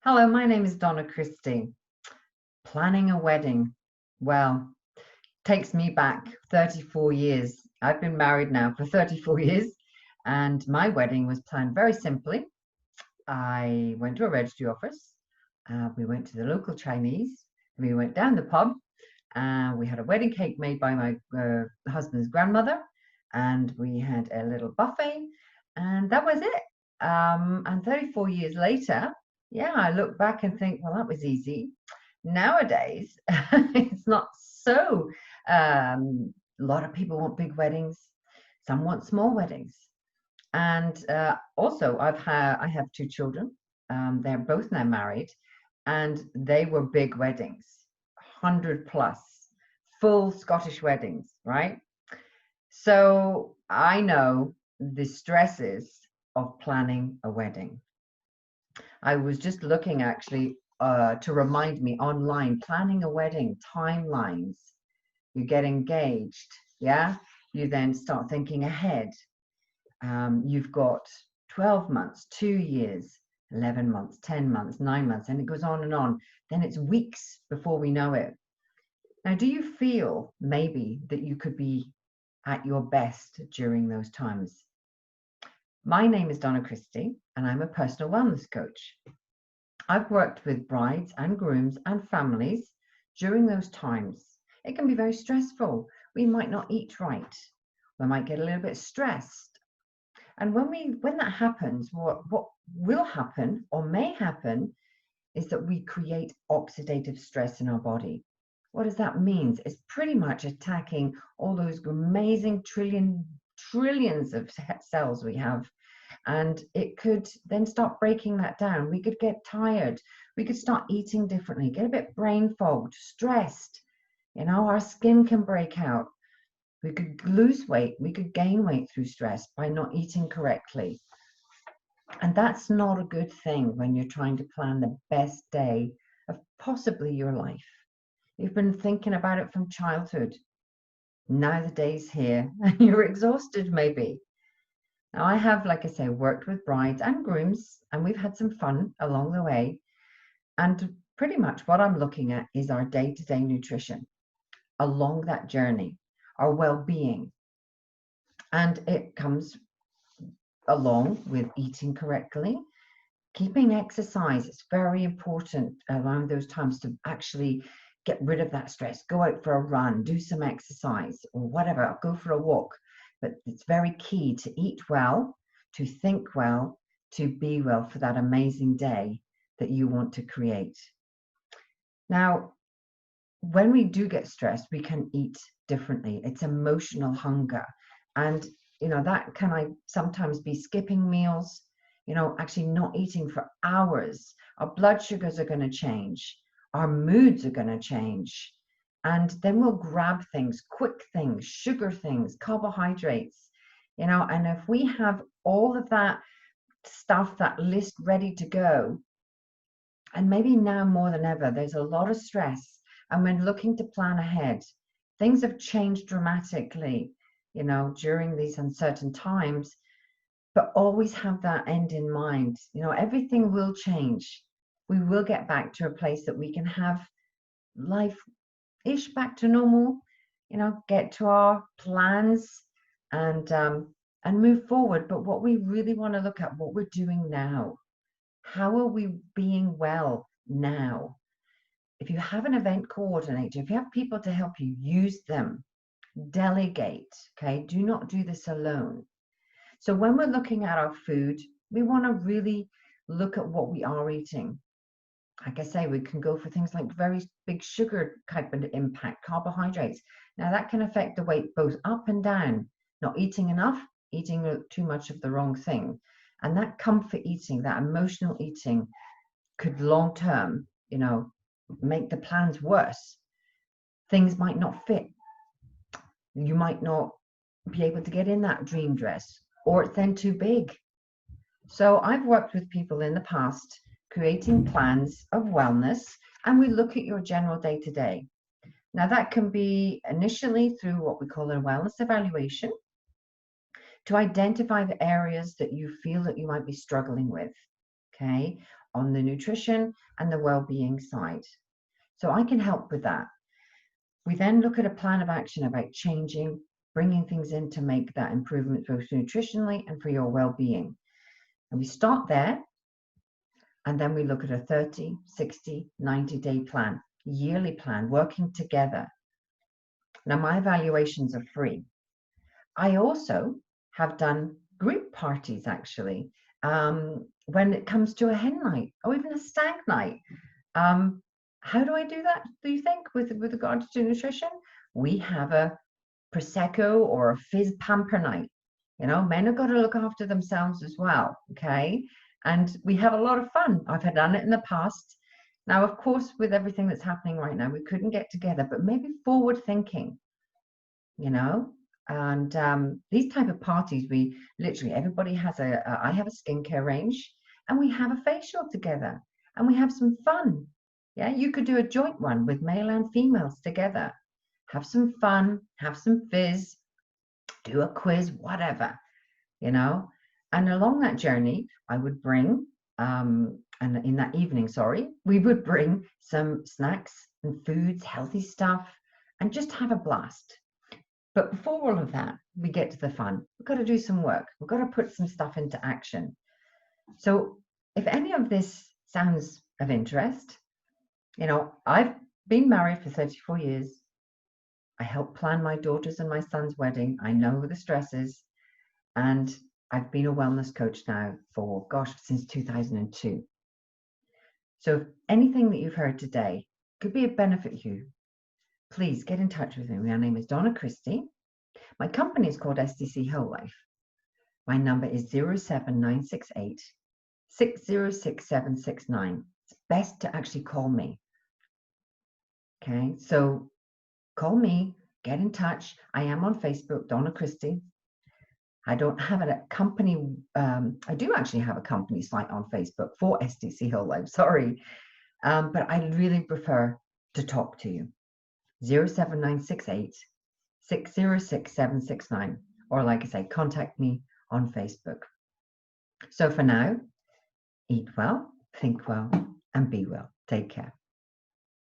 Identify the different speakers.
Speaker 1: Hello, my name is Donna Christie. Planning a wedding. Well, takes me back 34 years. I've been married now for 34 years, and my wedding was planned very simply. I went to a registry office. We went to the local Chinese. We went down the pub. We had a wedding cake made by my husband's grandmother, and we had a little buffet, and that was it. And 34 years later, yeah, I look back and think, well, that was easy. Nowadays, it's not so. A lot of people want big weddings. Some want small weddings. And also, I have two children. They're both now married, and they were big weddings, 100 plus, full Scottish weddings, right? So I know the stresses of planning a wedding. I was just looking actually to remind me online, planning a wedding, timelines. You get engaged, yeah? You then start thinking ahead. You've got 12 months, 2 years, 11 months, 10 months, 9 months, and it goes on and on. Then it's weeks before we know it. Now, do you feel maybe that you could be at your best during those times? My name is Donna Christie, and I'm a personal wellness coach. I've worked with brides and grooms and families during those times. It can be very stressful. We might not eat right. We might get a little bit stressed. And when that happens, what will happen or may happen is that we create oxidative stress in our body. What does that mean? It's pretty much attacking all those amazing trillions of cells we have. And it could then start breaking that down. We could get tired. We could start eating differently, get a bit brain fogged, stressed. Our skin can break out. We could lose weight. We could gain weight through stress by not eating correctly. And that's not a good thing when you're trying to plan the best day of possibly your life. You've been thinking about it from childhood. Now the day's here and you're exhausted maybe. Now I have, like I say, worked with brides and grooms, and we've had some fun along the way. And pretty much what I'm looking at is our day-to-day nutrition along that journey, our well-being. And it comes along with eating correctly, keeping exercise. It's very important around those times to actually get rid of that stress. Go out for a run, do some exercise or whatever, go for a walk. But it's very key to eat well, to think well, to be well for that amazing day that you want to create. Now, when we do get stressed, we can eat differently. It's emotional hunger. And, that can sometimes be skipping meals, actually not eating for hours. Our blood sugars are going to change. Our moods are going to change. And then we'll grab things, quick things, sugar things, carbohydrates, and if we have all of that stuff, that list ready to go, and maybe now more than ever, there's a lot of stress. And when looking to plan ahead, things have changed dramatically, during these uncertain times, but always have that end in mind. Everything will change. We will get back to a place that we can have life-ish back to normal, get to our plans and move forward. But what we really want to look at, what we're doing now. How are we being well now? If you have an event coordinator, if you have people to help you, use them. Delegate, okay? Do not do this alone. So when we're looking at our food, we want to really look at what we are eating. Like I say, we can go for things like very big sugar type of impact, carbohydrates. Now that can affect the weight both up and down. Not eating enough, eating too much of the wrong thing. And that comfort eating, that emotional eating could long term, make the plans worse. Things might not fit. You might not be able to get in that dream dress, or it's then too big. So I've worked with people in the past creating plans of wellness, and we look at your general day-to-day. Now that can be initially through what we call a wellness evaluation to identify the areas that you feel that you might be struggling with. okay, on the nutrition and the well-being side. So I can help with that. We then look at a plan of action about changing, bringing things in to make that improvement both nutritionally and for your well-being. And we start there, and then we look at a 30, 60, 90-day plan, yearly plan, working together. Now, my evaluations are free. I also have done group parties, actually, when it comes to a hen night or even a stag night. How do I do that, do you think, with regards to nutrition? We have a Prosecco or a fizz pamper night. You know, men have got to look after themselves as well, okay? And we have a lot of fun. I've had done it in the past. Now, of course, with everything that's happening right now, we couldn't get together, but maybe forward thinking, you know? And these type of parties, we literally, everybody has I have a skincare range, and we have a facial together, and we have some fun. Yeah, you could do a joint one with male and females together. Have some fun, have some fizz, do a quiz, whatever, you know. And along that journey, I would bring, and in that evening, sorry, we would bring some snacks and foods, healthy stuff, and just have a blast. But before all of that, we get to the fun. We've got to do some work. We've got to put some stuff into action. So if any of this sounds of interest, you know, I've been married for 34 years. I helped plan my daughter's and my son's wedding. I know the stresses. And I've been a wellness coach now for, gosh, since 2002. So if anything that you've heard today could be of benefit to you, please get in touch with me. My name is Donna Christie. My company is called SDC Wholelife. My number is 07968 606769. It's best to actually call me. Okay, so call me, get in touch. I am on Facebook, Donna Christie. I don't have a company, I do actually have a company site on Facebook for SDC Wholelife, sorry. But I really prefer to talk to you. 07968 606769, or like I say, contact me on Facebook. So for now, eat well, think well, and be well. Take care.